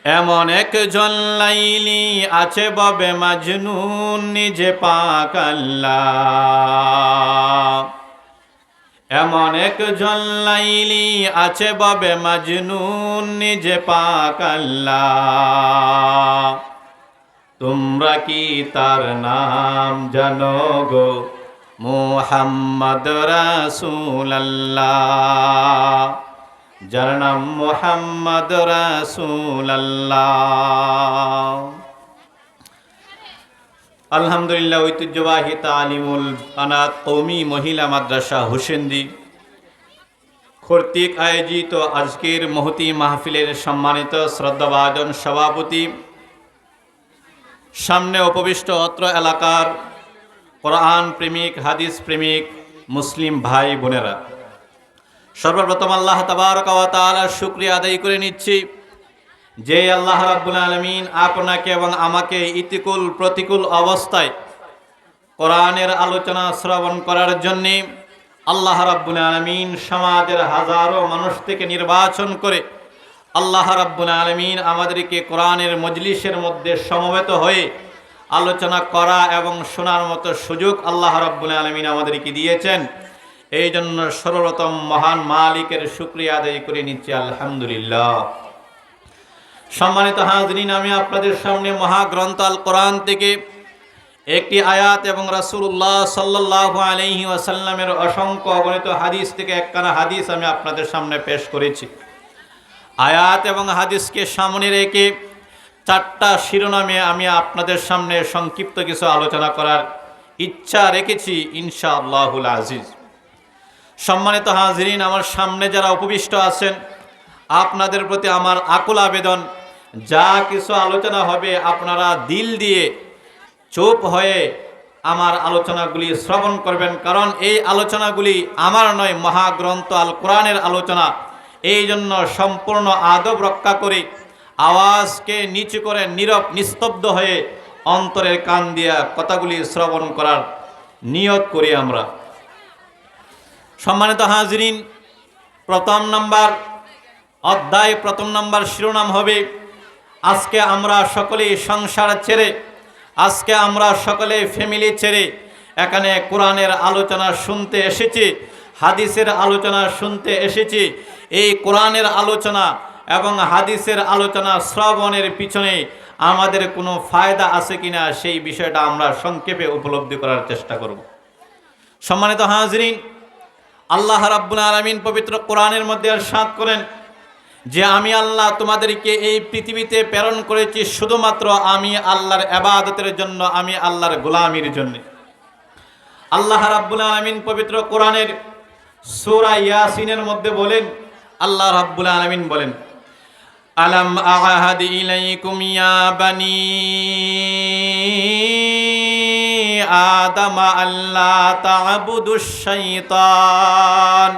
এমন একজন লাইলি আছে ববে মাজনুন নিজে পাক আল্লাহ। এমন একজন লাইলি আছে ববে মাজনুন নিজে পাক আল্লাহ। তোমরা কি তার নাম জানো গো? মুহাম্মদ রাসূলুল্লাহ, যার নাম মুহাম্মদ রাসূলুল্লাহ। আলহামদুলিল্লাহ, ঐতিহ্যবাহী তালিমুল বানাত কওমি মহিলা মাদ্রাসা হুসেন্দি কর্তৃক আয়োজিত আজকের মহতি মাহফিলের সম্মানিত শ্রদ্ধাভাজন সভাপতি, সামনে উপবিষ্ট অত্র এলাকার কোরআন প্রেমিক, হাদিস প্রেমিক মুসলিম ভাই বোনেরা, সর্বপ্রথম আল্লাহ তাবারক ওয়া তাআলার শুকরিয়া আদায় করে নিচ্ছি যে আল্লাহ রাব্বুল আলামিন আপনাকে এবং আমাকে ইতিকুল প্রতিকূল অবস্থায় কোরআনের আলোচনা শ্রবণ করার জন্য আল্লাহ রাব্বুল আলামিন সমাজের হাজারো মানুষ থেকে নির্বাচন করে আল্লাহ রাব্বুল আলামিন আমাদেরকে কোরআনের মজলিসের মধ্যে সমবেত হয়ে আলোচনা করা এবং শোনার মতো সুযোগ আল্লাহ রাব্বুল আলামিন আমাদেরকে দিয়েছেন। এই জন্য সর্বপ্রথম মহান মালিকের শুকরিয়া আদায় করে নিচ্ছি আলহামদুলিল্লাহ। সম্মানিত হাজরিন, আমি আপনাদের সামনে মহাগ্রন্থ আল কোরআন থেকে একটি আয়াত এবং রাসূলুল্লাহ সাল্লাল্লাহু আলাইহি ওয়াসাল্লামের অসংখ্য অগণিত হাদিস থেকে একখানা হাদিস আমি আপনাদের সামনে পেশ করেছি। আয়াত এবং হাদিসকে সামনে রেখে চারটা শিরোনামে আমি আপনাদের সামনে সংক্ষিপ্ত কিছু আলোচনা করার ইচ্ছা রেখেছি ইনশাআল্লাহুল আজিজ। সম্মানিত হাজরিন, আমার সামনে যারা উপবিষ্ট আছেন, আপনাদের প্রতি আমার আকুল আবেদন, যা কিছু আলোচনা হবে আপনারা দিল দিয়ে চুপ হয়ে আমার আলোচনাগুলি শ্রবণ করবেন, কারণ এই আলোচনাগুলি আমার নয়, মহাগ্রন্থ আল কোরআনের আলোচনা। এই জন্য সম্পূর্ণ আদব রক্ষা করে আওয়াজকে নিচু করে নীরব নিস্তব্ধ হয়ে অন্তরের কান দিয়া কথাগুলি শ্রবণ করার নিয়ত করি আমরা। সম্মানিত হাজরিন, প্রথম নাম্বার অধ্যায়, প্রথম নাম্বার শিরোনাম হবে আজকে আমরা সকলেই সংসার ছেড়ে, আজকে আমরা সকলে ফ্যামিলি ছেড়ে এখানে কোরআনের আলোচনা শুনতে এসেছি, হাদিসের আলোচনা শুনতে এসেছি। এই কোরআনের আলোচনা এবং হাদিসের আলোচনা শ্রবণের পিছনে আমাদের কোনো ফায়দা আছে কিনা সেই বিষয়টা আমরা সংক্ষেপে উপলব্ধি করার চেষ্টা করব। সম্মানিত হাজরিন, আল্লাহ রাব্বুল আলামিন পবিত্র কোরআনের মধ্যে ইরশাদ করেন যে আমি আল্লাহ তোমাদেরকে এই পৃথিবীতে প্রেরণ করেছি শুধুমাত্র আমি আল্লাহর ইবাদতের জন্য, আমি আল্লাহর গোলামির জন্য। আল্লাহ রাব্বুল আলামিন পবিত্র কোরআনের সূরা ইয়াসিনের মধ্যে বলেন, আল্লাহ রাব্বুল আলামিন বলেন, আলাম আহাদ ইলাইকুম ইয়া বানি আদম আল্লা তা'বুদুশ শাইতান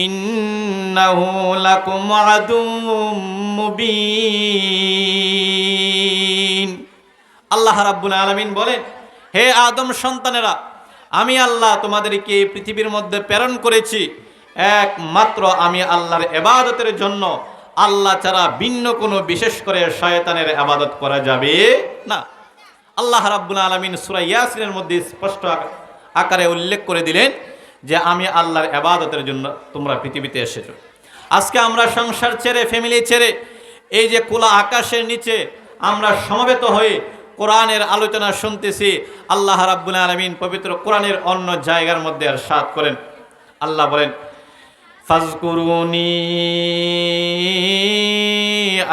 ইন্নাহু লাকুম আদুউম মুবিন। আল্লাহ রাব্বুল আলামিন বলেন, হে আদম সন্তানেরা, আমি আল্লাহ তোমাদেরকে পৃথিবীর মধ্যে প্রেরণ করেছি একমাত্র আমি আল্লাহর ইবাদতের জন্য। আল্লাহ ছাড়া ভিন্ন কোনো, বিশেষ করে শয়তানের ইবাদত করা যাবে না। আল্লাহ রাব্বুল আলামিন সূরা ইয়াসিনের মধ্যে স্পষ্ট আকারে উল্লেখ করে দিলেন যে আমি আল্লাহর ইবাদতের জন্য তোমরা পৃথিবীতে এসেছো। আজকে আমরা সংসার ছেড়ে, ফ্যামিলি ছেড়ে এই যে খোলা আকাশের নিচে আমরা সমবেত হয়ে কোরআনের আলোচনা শুনতেছি। আল্লাহ রাব্বুল আলামিন পবিত্র কোরআনের অন্য জায়গার মধ্যে ইরশাদ করেন, আল্লাহ বলেন, ফাজকুরুনি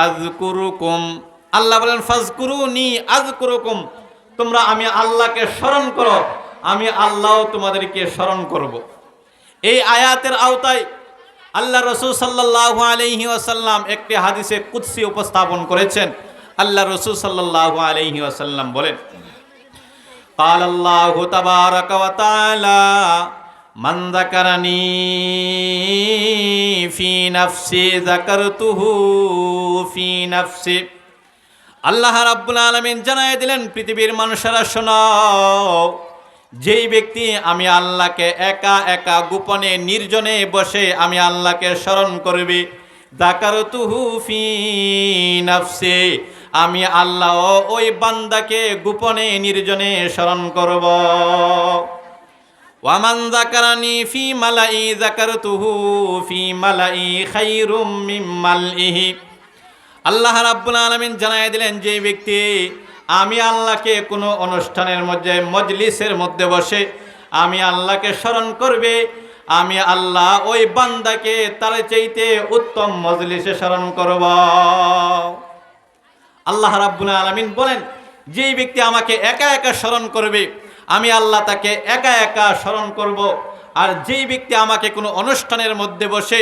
আযকুরুকুম। আল্লাহ বলেন, ফাজকুরুনি আযকুরুকুম, তোমরা আমি আল্লাহকে স্মরণ করো, আমি আল্লাহ তোমাদেরকে স্মরণ করব। এই আয়াতের আওতায় আল্লাহ রাসূল সাল্লাল্লাহু আলাইহি ওয়াসাল্লাম একটি হাদিসে কুদসি উপস্থাপন করেছেন। আল্লাহ রাসূল সাল্লাল্লাহু আলাইহি ওয়াসাল্লাম বলেন, ক্বালা আল্লাহু তাবারাকা ওয়া তাআলা মান যাকারানি ফি নাফসি যাকারতুহু ফি নাফসি। আল্লাহ রাব্বুল আলামিন জানায় দিলেন, পৃথিবীর মানুষেরা শোনো, যেই ব্যক্তি আমি আল্লাহকে একা একা গোপনে নির্জনে বসে আমি আল্লাহকে স্মরণ করবে, যাকারতুহু ফি নাফসি, আমি আল্লাহ ওই বান্দাকে গোপনে নির্জনে স্মরণ করব। ওয়ামান যাকারানি ফি মালাই যাকারতুহু ফি মালাই খায়রুম মিন মালইহি। আল্লাহ রাব্বুল আলামিন জানায় দিলেন, যে ব্যক্তি আমি আল্লাহকে কোনো অনুষ্ঠানের মধ্যে মজলিসের মধ্যে বসে আমি আল্লাহকে স্মরণ করবে, আমি আল্লাহ ওই বান্দাকে তার চাইতে উত্তম মজলিসে স্মরণ করব। আল্লাহ রাব্বুল আলামিন বলেন, যেই ব্যক্তি আমাকে একা একা স্মরণ করবে আমি আল্লাহ তাকে একা একা স্মরণ করব। আর যেই ব্যক্তি আমাকে কোনো অনুষ্ঠানের মধ্যে বসে,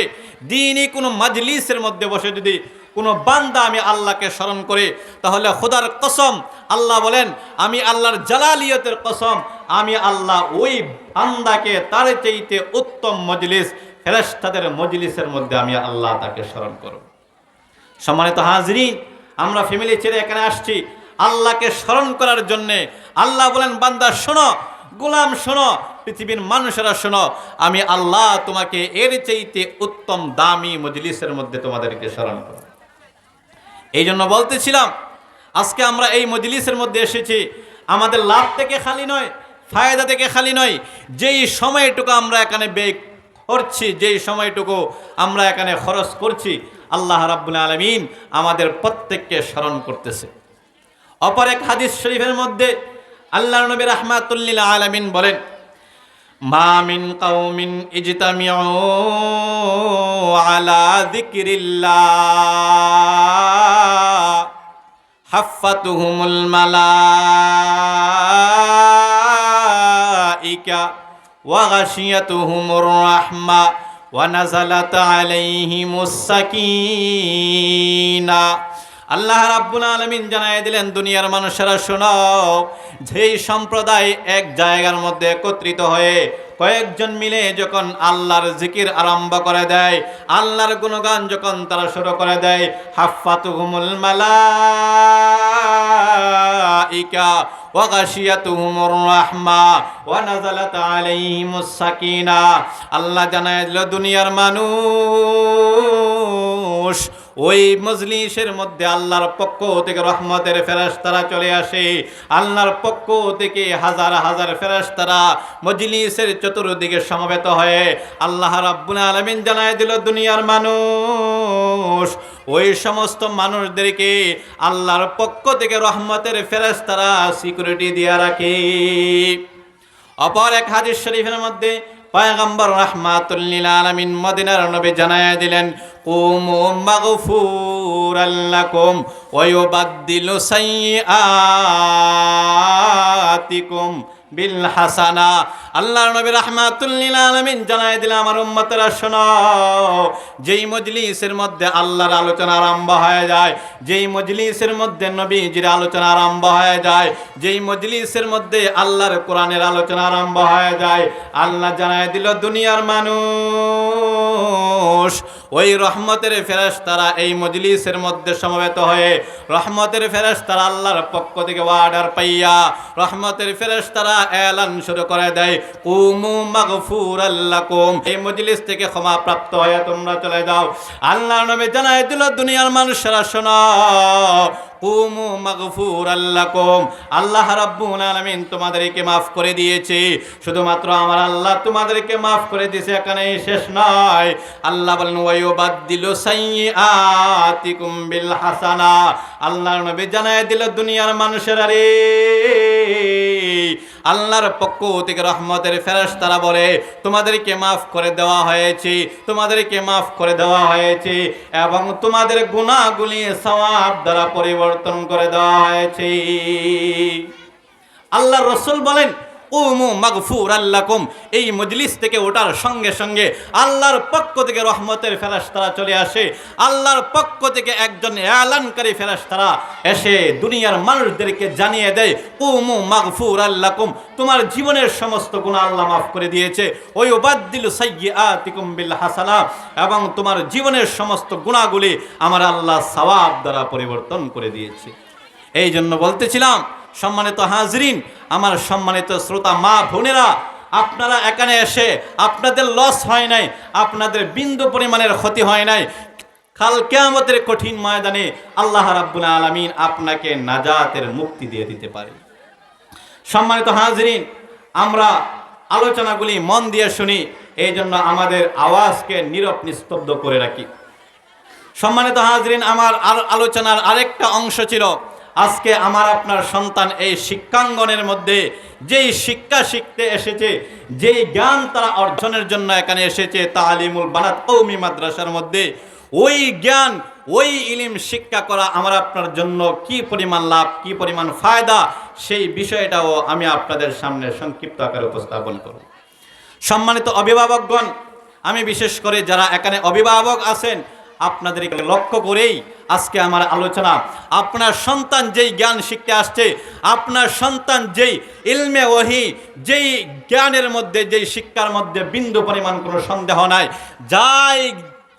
দ্বীনি কোনো মাজলিসের মধ্যে বসে যদি কোনো বান্দা আমি আল্লাহকে স্মরণ করে, তাহলে খোদার কসম, আল্লাহ বলেন আমি আল্লাহর জালালিয়তের কসম, আমি আল্লাহ ওই বান্দাকে তার চাইতে উত্তম মজলিস, ফেরেশতাদের মজলিসের মধ্যে আমি আল্লাহ তাকে স্মরণ করব। সম্মানিত হাজরিন, আমরা ফ্যামিলি ছেড়ে এখানে আসছি আল্লাহকে স্মরণ করার জন্যে। আল্লাহ বলেন, বান্দা শোনো, গোলাম শোনো, পৃথিবীর মানুষেরা শোনো, আমি আল্লাহ তোমাকে এর চাইতে উত্তম দামি মজলিসের মধ্যে তোমাদেরকে স্মরণ করব। এই জন্য বলতেছিলাম, আজকে আমরা এই মজলিসের মধ্যে এসেছি আমাদের লাভ থেকে খালি নয়, ফায়দা থেকে খালি নয়। যেই সময়টুকু আমরা এখানে ব্যয় করছি, যেই সময়টুকু আমরা এখানে খরচ করছি, আল্লাহ রাব্বুল আলামিন আমাদের প্রত্যেককে স্মরণ করতেছে। অপর এক হাদিস শরীফের মধ্যে আল্লাহর নবী রাহমাতুল লিল আলামিন বলেন, মা মিন কওমিন ইজতামিউ আলা যিকরিল্লাহ হাফাতুহুমুল মালাইকা ওয়া গাশিয়াতুহুমুর রাহমা ওয়া নাযালাত আলাইহিমুস সাকিনা। আল্লাহ রাব্বুল আলামিন জানায় দিলেন, দুনিয়ার মানুষেরা শোনো, যেই সম্প্রদায় এক জায়গার মধ্যে একত্রিত হয়ে কয়েকজন মিলে যখন আল্লাহর জিকির আরম্ভ করে দেয়, আল্লাহর গুণগান যখন তারা শুরু করে দেয়, হাফাতুহুমুল মালাইকা ওয়া গাশিয়াতুহুমুর রাহমা ওয়া নাযালাত আলাইহিমুস সাকিনা। আল্লাহ জানায় দিল, দুনিয়ার মানুষ ওই মজলিসের মধ্যে আল্লাহর পক্ষ থেকে রহমতের ফেরেশতারা চলে আসে। আল্লাহর পক্ষ থেকে হাজার হাজার ফেরেশতারা মজলিসের চতুর্দিকে সমবেত হয়ে আল্লাহ রাব্বুল আলামিন জানায় দিল, দুনিয়ার মানুষ ওই সমস্ত মানুষদেরকে আল্লাহর পক্ষ থেকে রহমতের ফেরেশতারা সিকিউরিটি দিয়ে রাখে। অপর এক হাদিস শরীফের মধ্যে পয়গম্বর রাহমাতুল লিল আলামিন মদিনার নবী জানায় দিলেন, কুমু মাগফুরাল লাকুম ওয়া ইউবাদদিলু সাইয়্যাতিকুম বিল হাসানা। আল্লাহর নবী রাহমাতুল লিল আলামিন জানায় দিলেন, আমার উম্মতেরা শোনো, যেই মজলিসের মধ্যে আল্লাহর আলোচনা আরম্ভ হয়ে যায়, যেই মজলিসের মধ্যে নবীজির আলোচনা আরম্ভ হয়ে যায়, যেই মজলিসের মধ্যে আল্লাহর কোরআনের আলোচনা আরম্ভ হয়ে যায়, আল্লাহ জানায় দিল, দুনিয়ার মানুষ ওই রহমতের ফেরেশতারা এই মজলিসের মধ্যে সমবেত হয়ে রহমতের ফেরেশতারা আল্লাহর পক্ষ থেকে অর্ডার পাইয়া রহমতের ফেরেশতারা এলান শুরু করে দেয়, কুমু মাগফুরাল লাকুম, এই মজলিস থেকে ক্ষমা প্রাপ্ত হয়ে তোমরা চলে যাও। আল্লাহর নবী জানায় দিল, দুনিয়ার মানুষেরা শোনো, কুমু মাগফুরাল লাকুম, আল্লাহ রাব্বুল আলামিন তোমাদেরকে মাফ করে দিয়েছে। শুধুমাত্র আমার আল্লাহ তোমাদেরকে মাফ করে দিয়েছে, এখানেই শেষ নয়। আল্লাহ বলেন, ওয়া ইউবাদদিলু সাইয়্যাতিকুম বিল হাসানা। আল্লাহর নবী জানায় দিল, দুনিয়ার মানুষেরা রে, আল্লাহর পক্ষ থেকে রহমতের ফেরেশতারা বলে, তোমাদেরকে মাফ করে দেওয়া হয়েছে, তোমাদেরকে মাফ করে দেওয়া হয়েছে, এবং তোমাদের গুনাহগুলি সওয়াব দ্বারা পরিবর্তন করে দেওয়া হয়েছে। আল্লাহর রাসূল বলেন, কুমু মাগফুরাল লাকুম, এই মজলিস থেকে ওঠার সঙ্গে সঙ্গে আল্লাহর পক্ষ থেকে রহমতের ফেরেশতারা চলে আসে। আল্লাহর পক্ষ থেকে একজন এলানকারী ফেরেশতারা এসে দুনিয়ার মানুষদেরকে জানিয়ে দেয়, কুমু মাগফুরাল লাকুম, তোমার জীবনের সমস্ত গুনাহ আল্লাহ মাফ করে দিয়েছে। ওই ইউবাদদিলু সাইয়্যাতিকুম বিল হাসানা, এবং তোমার জীবনের সমস্ত গুনাহগুলি আমার আল্লাহ সওয়াব দ্বারা পরিবর্তন করে দিয়েছে। এই জন্য বলতেছিলাম, সম্মানিত হাজরিন, আমার সম্মানিত শ্রোতা মা বোনেরা, আপনারা এখানে এসে আপনাদের লস হয় নাই, আপনাদের বিন্দু পরিমাণের ক্ষতি হয় নাই, কাল কিয়ামতের কঠিন ময়দানে আল্লাহ রাব্বুল আলামিন আপনাকে নাজাতের মুক্তি দিয়ে দিতে পারে। সম্মানিত হাজরিন, আমরা আলোচনাগুলি মন দিয়ে শুনি, এই জন্য আমাদের আওয়াজকে নীরব নিস্তব্ধ করে রাখি। সম্মানিত হাজরিন, আমার আলোচনার আরেকটা অংশ ছিল, আজকে আমার আপনার সন্তান এই শিক্ষাঙ্গনের মধ্যে যেই শিক্ষা শিখতে এসেছে, যেই জ্ঞান তারা অর্জনের জন্য এখানে এসেছে তালিমুল বানাত কওমি মাদ্রাসার মধ্যে, ওই জ্ঞান ওই ইলম শিক্ষা করা আমার আপনার জন্য কি পরিমাণ লাভ, কি পরিমাণ ফায়দা, সেই বিষয়টাও আমি আপনাদের সামনে সংক্ষিপ্ত আকারে উপস্থাপন করব। সম্মানিত অভিভাবকগণ, আমি বিশেষ করে যারা এখানে অভিভাবক আছেন আপনাদেরকে লক্ষ্য করেই আজকে আমার আলোচনা। আপনার সন্তান যেই জ্ঞান শিখতে আসছে, আপনার সন্তান যেই ইলমে ওহী, যেই জ্ঞানের মধ্যে, যেই শিক্ষার মধ্যে বিন্দু পরিমাণ কোনো সন্দেহ নাই, যাই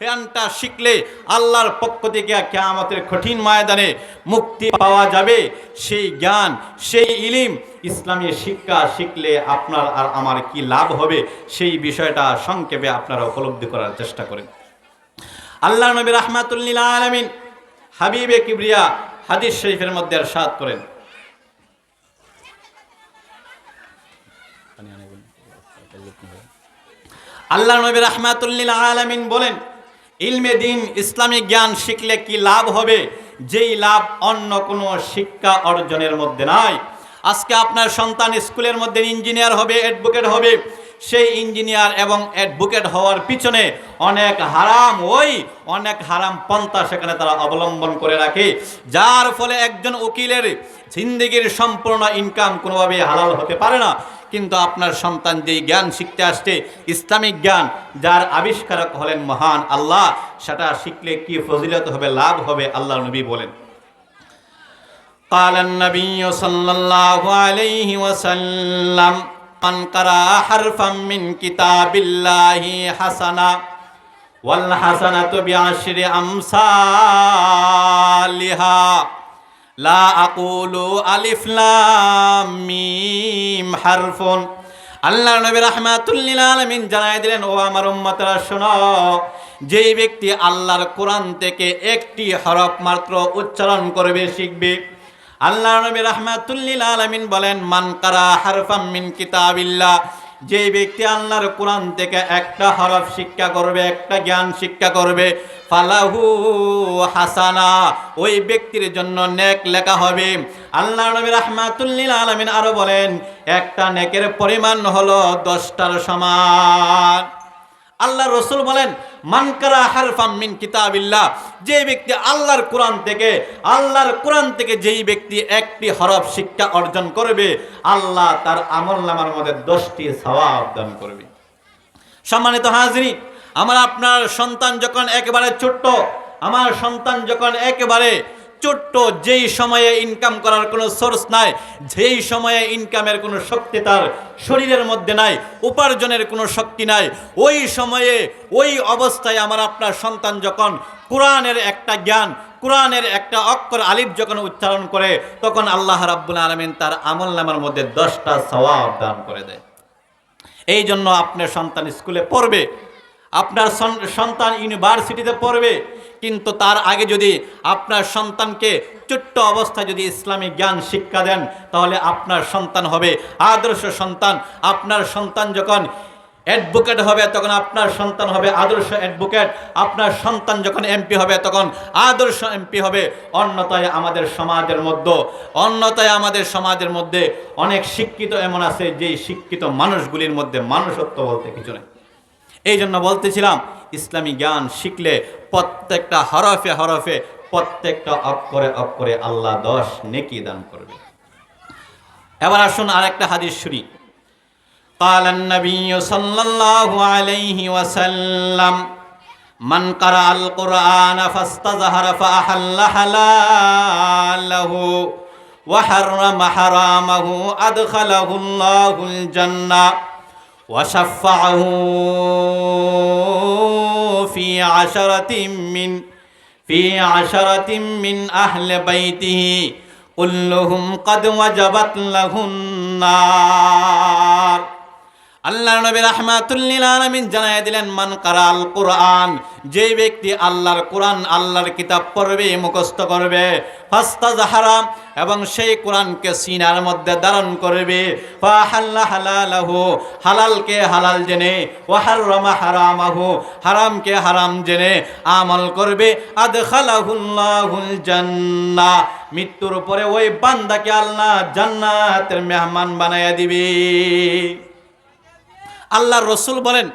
জ্ঞানটা শিখলে আল্লাহর পক্ষ থেকে কিয়ামতের কঠিন ময়দানে মুক্তি পাওয়া যাবে, সেই জ্ঞান, সেই ইলম, ইসলামী শিক্ষা শিখলে আপনার আর আমার কি লাভ হবে, সেই বিষয়টা সংক্ষেপে আপনারা উপলব্ধি করার চেষ্টা করেন। আল্লাহ নবী রাহমাতুল লিল আলামিন হাবিবে কিবরিয়া হাদিস শরীফের মধ্যে ইরশাদ করেন, আল্লাহ নবী রাহমাতুল লিল আলামিন বলেন, ইলমে দিন, ইসলামিক জ্ঞান শিখলে কি লাভ হবে, যেই লাভ অন্য কোনো শিক্ষা অর্জনের মধ্যে নাই। আজকে আপনার সন্তান স্কুলের মধ্যে ইঞ্জিনিয়ার হবে, অ্যাডভোকেট হবে, সেই ইঞ্জিনিয়ার এবং অ্যাডভোকেট হওয়ার পিছনে অনেক হারাম পন্থা সেখানে তারা অবলম্বন করে রাখে, যার ফলে একজন উকিলের জিন্দেগির সম্পূর্ণ ইনকাম কোনোভাবেই হালাল হতে পারে না। কিন্তু আপনার সন্তান যেই জ্ঞান শিখতে আসছে, ইসলামিক জ্ঞান, যার আবিষ্কারক হলেন মহান আল্লাহ, সেটা শিখলে কি ফজিলত হবে, লাভ হবে, আল্লাহ নবী বলেন। قال النبي صلى الله عليه وسلم من قرأ حرفا من كتاب الله حسنة والحسنة بعشر أمثالها لا أقول ألف لام ميم حرف। আল্লাহ নবী রাহমাতুল লিল আলামিন জানাই দিলেন, ও আমার উম্মতরা শোনো, যেই ব্যক্তি আল্লাহর কোরআন থেকে একটি হরফ মাত্র উচ্চারণ করবে, শিখবে, আল্লাহ নবী রাহমাতুল লিল আলামিন বলেন, মান কারা হারফাম মিন কিতাবিল্লাহ, যেই ব্যক্তি আল্লাহর কোরআন থেকে একটা হরফ শিক্ষা করবে, একটা জ্ঞান শিক্ষা করবে, ফালাহু হাসানা, ওই ব্যক্তির জন্য নেক লেখা হবে। আল্লাহ নবী রাহমাতুল লিল আলামিন আরো বলেন, একটা নেকের পরিমাণ হলো 10টার সমান। আল্লাহ রসুল বলেন, মান কারা হারফাম মিন কিতাবিল্লাহ, যে ব্যক্তি আল্লাহর কোরআন থেকে যেই ব্যক্তি একটি হরফ শিক্ষা অর্জন করবে, আল্লাহ তার আমলনামার মধ্যে 10টি সওয়াব দান করবে। সম্মানিত হাজরিন, আমার আপনার সন্তান যখন একেবারে ছোট্ট, আমার সন্তান যখন একেবারে ছোট্ট, যেই সময়ে ইনকাম করার কোনো সোর্স নাই, যেই সময়ে ইনকামের কোনো শক্তি তার শরীরের মধ্যে নাই, উপার্জনের কোনো শক্তি নাই, ওই সময়ে ওই অবস্থায় আমার আপনার সন্তান যখন কোরআনের একটা জ্ঞান, কোরআনের একটা অক্ষর আলিফ যখন উচ্চারণ করে, তখন আল্লাহ রাব্বুল আলামিন তার আমলনামার মধ্যে 10টা সওয়াব দান করে দেয়। এই জন্য আপনার সন্তান স্কুলে পড়বে, আপনার সন্তান ইউনিভার্সিটিতে পড়বে, কিন্তু তার আগে যদি আপনার সন্তানকে ছোট্ট অবস্থায় যদি ইসলামিক জ্ঞান শিক্ষা দেন, তাহলে আপনার সন্তান হবে আদর্শ সন্তান। আপনার সন্তান যখন অ্যাডভোকেট হবে, তখন আপনার সন্তান হবে আদর্শ অ্যাডভোকেট। আপনার সন্তান যখন এমপি হবে, তখন আদর্শ এমপি হবে। অন্যথায় আমাদের সমাজের মধ্যে অনেক শিক্ষিত এমন আছে, যেই শিক্ষিত মানুষগুলির মধ্যে মানুষত্ব বলতে কিছু নেই। এই জন্য বলতেছিলাম, ইসলামী জ্ঞান শিখলে প্রত্যেকটা হরফে হরফে, প্রত্যেকটা অক্ষরে অক্ষরে আল্লাহ 10 নেকি দান করবে। এবার আসুন আরেকটা হাদিস শুনি। قال النبي صلى الله عليه وسلم من قرأ القرآن فاستظهر فأحل حلاله وحرم حرامه أدخله الله الجنة وشفعه في عشرة من أهل بيته كلهم قد وجبت له النار। আল্লাহর নবী রাহমাতুল লিল আলামিন জানায় দিলেন, মান কারাল কোরআন, যে ব্যক্তি আল্লাহর কোরআন, আল্লাহর কিতাব পড়বে, মুখস্থ করবে, ফাস্তাজহারা, এবং সেই কোরআনকে সিনার মধ্যে ধারণ করবে, ফাহাল্লা হালালাহু, হালালকে হালাল জেনে, ওয়া হারামা হারামাহু, হারামকে হারাম জেনে আমল করবে, আদখালাহুল্লাহুল জান্নাহ, মৃত্যুর পরে ওই বান্দাকে আল্লাহ জান্নাতের মেহমান বানায়া দিবে। আল্লাহর রাসূল বলেন,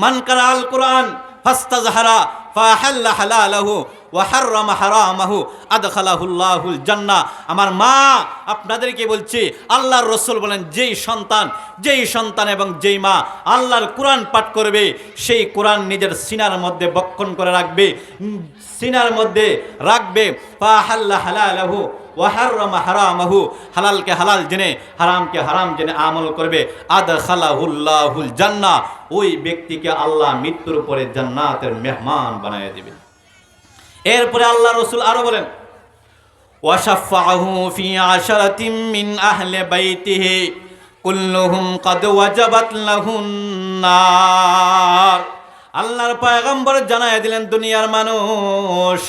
মান কারাল কোরআন ফাস্তাজহারা ফাহাল্লা হালালাহু ওয়া হারামা হারামাহু আদখালাহুল্লাহুল জান্নাহ। আমার মা আপনাদেরকে বলছি, আল্লাহর রাসূল বলেন, যেই সন্তান এবং যেই মা আল্লাহর কোরআন পাঠ করবে, সেই কোরআন নিজের সিনার মধ্যে বক্ষণ করে রাখবে, সিনার মধ্যে রাখবে, ফাহাল্লা হালালাহু ওয়া হারামা হারামাহু, হালালকে হালাল জেনে, হারামকে হারাম জেনে আমল করবে, আদখালাহুল্লাহুল জান্নাহ, ওই ব্যক্তিকে আল্লাহ মৃত্যুর পরে জান্নাতের মেহমান বানায় দিবেন। এরপরে আল্লাহ রাসূল আরো বলেন, ওয়াশাফাহু ফি আশরাতিন মিন আহলি বাইতিহি কুল্লুহুম ক্বাদ ওয়াজাবাত লাহুন নার। আল্লাহর পয়গম্বর জানায় দিলেন, দুনিয়ার মানুষ,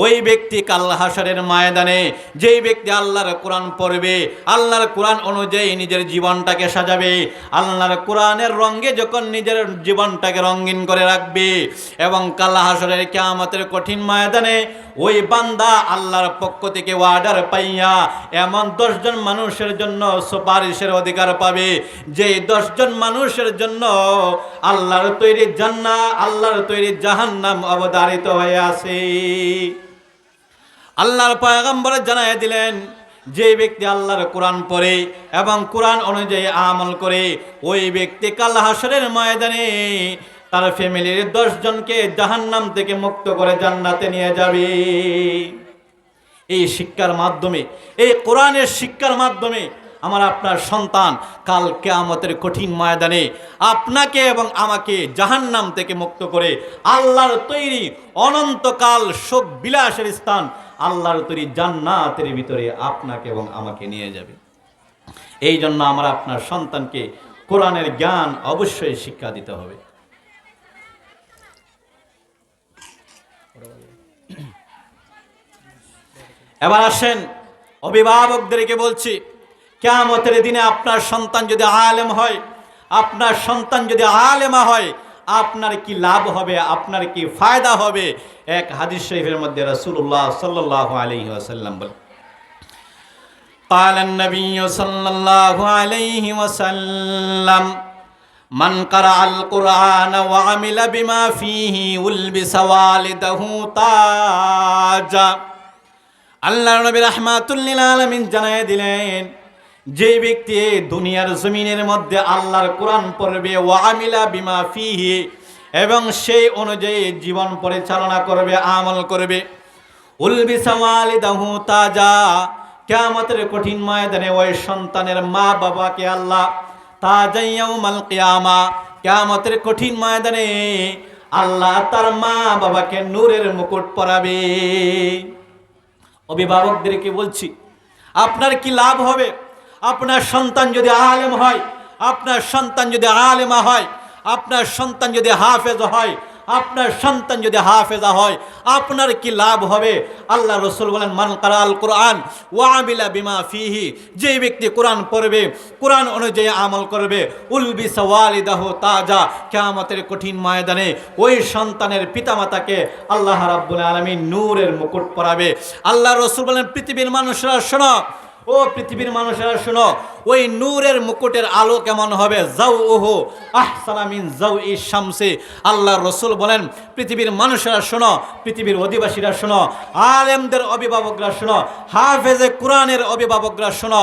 ওই ব্যক্তি কাল হাসরের ময়দানে, যেই ব্যক্তি আল্লাহর কোরআন পড়বে, আল্লাহর কোরআন অনুযায়ী নিজের জীবনটাকে সাজাবে, আল্লাহর কোরআনের রঙে যখন নিজের জীবনটাকে রঙিন করে রাখবে, এবং কাল হাসরের কিয়ামতের কঠিন ময়দানে ওই বান্দা আল্লাহর পক্ষ থেকে ওয়ার্ডার পাইয়া এমন 10 জন মানুষের জন্য সুপারিশের অধিকার পাবে, যে 10 জন মানুষের জন্য আল্লাহর তৈরি জান্নাত, আল্লাহর তৈরি জাহান্নাম অবধারিত হয়ে আছে। আল্লাহর পয়গম্বর জানায় দিলেন, যে ব্যক্তি আল্লাহর কোরআন পড়ে এবং কোরআন অনুযায়ী আমল করে, ওই ব্যক্তি কাল হাসরের ময়দানে তার ফ্যামিলির 10 জনকে জাহান্নাম থেকে মুক্ত করে জান্নাতে নিয়ে যাবে। এই শিক্ষার মাধ্যমে, এই কোরআনের শিক্ষার মাধ্যমে আমার আপনার সন্তান কাল কিয়ামতের কঠিন ময়দানে আপনাকে এবং আমাকে জাহান্নাম থেকে মুক্ত করে আল্লাহর তৈরি অনন্তকাল সুখ বিলাসের স্থান, আল্লাহর তৈরি জান্নাতের ভিতরে আপনাকে এবং আমাকে নিয়ে যাবে। এই জন্য আমরা আপনার সন্তানকে কোরআনের জ্ঞান অবশ্যই শিক্ষা দিতে হবে। এবার আসেন, অভিভাবকদেরকে বলছি, কিয়ামতের দিনে আপনার সন্তান যদি আলেম হয়, আপনার সন্তান যদি আলেমা হয়, আপনার কি লাভ হবে, আপনার কি ফায়দা হবে? এক হাদিস শরীফের মধ্যে রাসূলুল্লাহ সাল্লাল্লাহু আলাইহি ওয়াসাল্লাম বলেন, قال النبي صلى الله عليه وسلم من قرأ القرآن وعمل بما فيه ولبس والده تاجا। আল্লাহর নবী রাহমাতুল লিল আলামিন জানায় দিলেন, যে ব্যক্তি দুনিয়ার জমিনের মধ্যে আল্লাহর কোরআন পড়বে, ওয়া আমিলা বিমা ফিহি, এবং সেই অনুযায়ী জীবন পরিচালনা করবে, আমল করবে, উলবিসা ওয়ালিদাহু তাজা, কিয়ামতের কঠিন ময়দানে ওই সন্তানের মা বাবাকে আল্লাহ তাজা ইয়াউমাল কিয়ামা, কিয়ামতের কঠিন ময়দানে আল্লাহ তার মা বাবাকে নূরের মুকুট পরাবে। অভিভাবকদেরকে বলছি, আপনার কি লাভ হবে? আপনার সন্তান যদি আলেম হয়, আপনার সন্তান যদি আলেমা হয়, আপনার সন্তান যদি হাফেজ হয়, আপনার সন্তান যদি হাফেজা হয়, আপনার কি লাভ হবে? আল্লাহ রাসূল বলেন, মান কারাল কোরআন ওয়া আমিলা বিমা ফিহি, যে ব্যক্তি কোরআন পড়বে, কোরআন অনুযায়ী আমল করবে, উলবিসা ওয়ালিদাহু তাজা, কিয়ামতের কঠিন ময়দানে ওই সন্তানের পিতামাতাকে আল্লাহ রাব্বুল আলামিন নূরের মুকুট পরাবে। আল্লাহ রাসূল বলেন, পৃথিবীর মানুষরা শোনো, ও পৃথিবীর মানুষেরা শোনো, ওই নূরের মুকুটের আলো কেমন হবে? জাউহু আহসানা মিন জাউই শামসি। আল্লাহর রাসূল বলেন, পৃথিবীর মানুষেরা শোনো, পৃথিবীর অধিবাসীরা শোনো, আলেমদের অভিভাবকরা শোনো, হাফেজে কোরআনের অভিভাবকরা শোনো,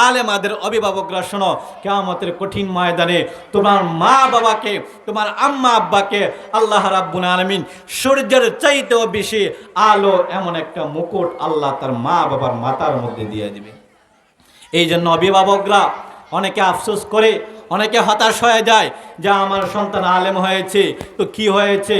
আলেমাদের অভিভাবকরা শোনো, কিয়ামতের কঠিন ময়দানে তোমার মা বাবাকে, তোমার আম্মা আব্বাকে আল্লাহ রাব্বুল আলামিন সূর্যের চাইতেও বেশি আলো এমন একটা মুকুট আল্লাহ তার মা বাবার মাথার মধ্যে দিয়ে দিবে। এই জন্য অভিভাবকরা অনেকে আফসোস করে, অনেকে হতাশ হয়ে যায় যে আমার সন্তান আলেম হয়েছে, তো কি হয়েছে,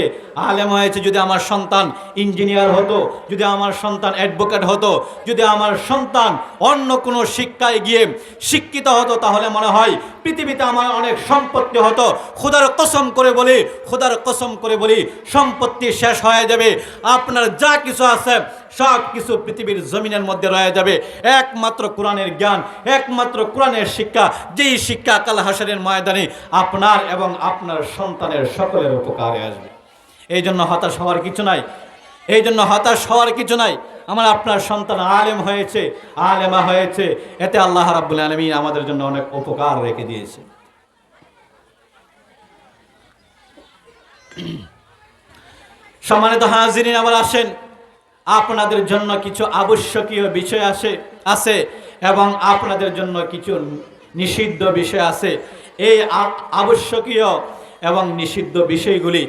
আলেম হয়েছে, যদি আমার সন্তান ইঞ্জিনিয়ার হতো, যদি আমার সন্তান অ্যাডভোকেট হতো, যদি আমার সন্তান অন্য কোনো শিক্ষায় গিয়ে শিক্ষিত হতো, তাহলে মনে হয় পৃথিবীতে আমার অনেক সম্পত্তি হতো। খোদার কসম করে বলি, খোদার কসম করে বলি, সম্পত্তি শেষ হয়ে যাবে, আপনার যা কিছু আছে সব কিছু পৃথিবীর জমিনের মধ্যে রয়ে যাবে। একমাত্র কোরআনের জ্ঞান, একমাত্র কোরআনের শিক্ষা, যেই শিক্ষা কাল হাসরের ময়দানে আপনার এবং আপনার সন্তানের সকলের উপকারে আসবে। এই জন্য হতাশ হওয়ার কিছু নাই, এই জন্য হতাশ হওয়ার কিছু নাই। আমার আপনার সন্তান আলেম হয়েছে, আলেমা হয়েছে, এতে আল্লাহ রাব্বুল আলামিন আমাদের জন্য অনেক উপকার রেখে দিয়েছে। সম্মানিত হাজিরিন, আবার আসেন, আপনাদের জন্য কিছু আবশ্যকীয় বিষয় আছে এবং আপনাদের জন্য কিছু নিষিদ্ধ বিষয় আছে। এই আবশ্যকীয় এবং নিষিদ্ধ বিষয়গুলি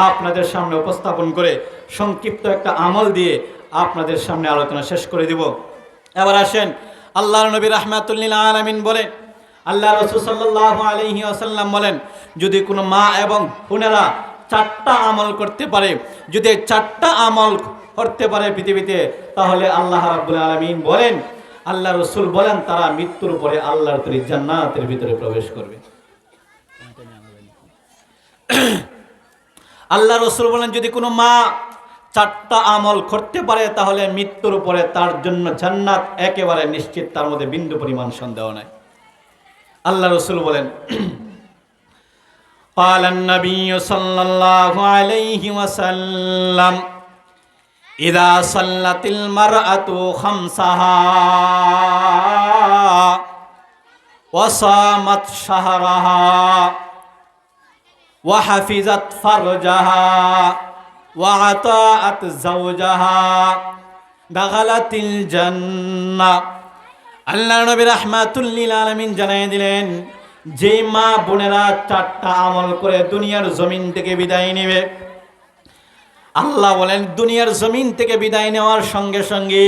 আপনাদের সামনে উপস্থাপন করে সংক্ষিপ্ত একটা আমল দিয়ে আপনাদের সামনে আলোচনা শেষ করে দিব। এবার আসেন, আল্লাহর নবী রাহমাতুল লিল আলামিন বলেন, আল্লাহ রাসূল সাল্লাল্লাহু আলাইহি ওয়াসাল্লাম বলেন, যদি কোনো মা এবং বোনেরা 4টা আমল করতে পারে, যদি 4টা আমল করতে পারে পৃথিবীতে, তাহলে আল্লাহ রাব্বুল আলামিন বলেন, আল্লাহ রাসূল বলেন, তারা মৃত্যুর পরে আল্লাহর তৈরি জান্নাতের ভিতরে প্রবেশ করবে। আল্লাহ রাসূল বলেন, যদি কোনো মা 4টা আমল করতে পারে, তাহলে মৃত্যুর পরে তার জন্য জান্নাত একেবারে নিশ্চিত, তার মধ্যে বিন্দু পরিমাণ সন্দেহ নাই। আল্লাহ রাসূল বলেন, قال النبي صلى الله عليه وسلم إذا صلت المرأة خمسها وصامت شهرها وحفظت فرجها وأطاعت زوجها دخلت الجنة। আল্লাহ নবী রাহমাতুল লিল আলামিন জানাই দিলেন, যে মা বোনেরা 4টা আমল করে দুনিয়ার জমিন থেকে বিদায় নেবে, আল্লাহ বলেন দুনিয়ার জমিন থেকে বিদায় নেওয়ার সঙ্গে সঙ্গে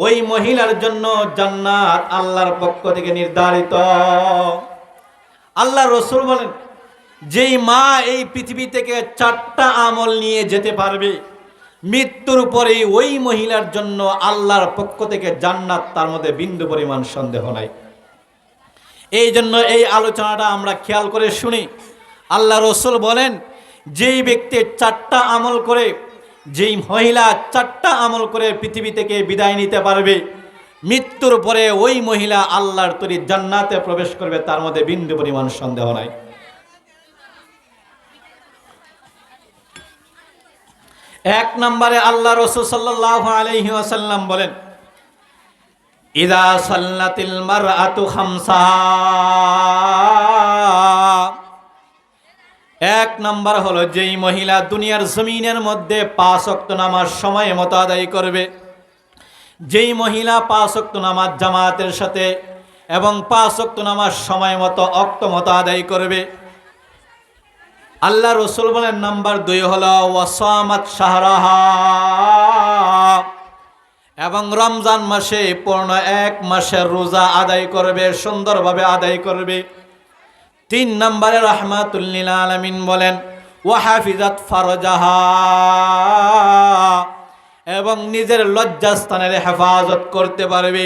ওই মহিলার জন্য জান্নাত আল্লাহর পক্ষ থেকে নির্ধারিত। আল্লাহ রাসূল বলেন, যেই মা এই পৃথিবী থেকে 4টা আমল নিয়ে যেতে পারবে, মৃত্যুর পরে ওই মহিলার জন্য আল্লাহর পক্ষ থেকে জান্নাত, তার মধ্যে বিন্দু পরিমাণ সন্দেহ নাই। এই জন্য এই আলোচনাটা আমরা খেয়াল করে শুনি। আল্লাহ রাসূল বলেন, যেই ব্যক্তি 4টা আমল করে, যেই মহিলা 4টা আমল করে পৃথিবী থেকে বিদায় নিতে পারবে, মৃত্যুর পরে ওই মহিলা আল্লাহর তৈরি জান্নাতে প্রবেশ করবে, তার মধ্যে বিন্দু পরিমাণ সন্দেহ নাই। এক নম্বরে আল্লাহ রাসূল সাল্লাল্লাহু আলাইহি ওয়াসাল্লাম বলেন, ইযা সাল্লাতিল মারআতু খামসাহা, এক নাম্বার হলো যেই মহিলা দুনিয়ার জমিনের মধ্যে 5 ওয়াক্ত নামাজ সময় মতো আদায় করবে, যেই মহিলা 5 ওয়াক্ত নামাজ জামাতের সাথে এবং 5 ওয়াক্ত নামাজ সময় মতো ওয়াক্ত মতো আদায় করবে। আল্লাহ রাসূল বলেন, নাম্বার 2 হলো ওয়াসামাত শাহরাহা, এবং রমজান মাসে পূর্ণ 1 মাসের রোজা আদায় করবে, সুন্দরভাবে আদায় করবে। 3 নম্বরে রাহমাতুল লিল আলামিন বলেন, ওয়া হাফিজাত ফারজাহা, এবং নিজের লজ্জাস্থানের হেফাজত করতে পারবে।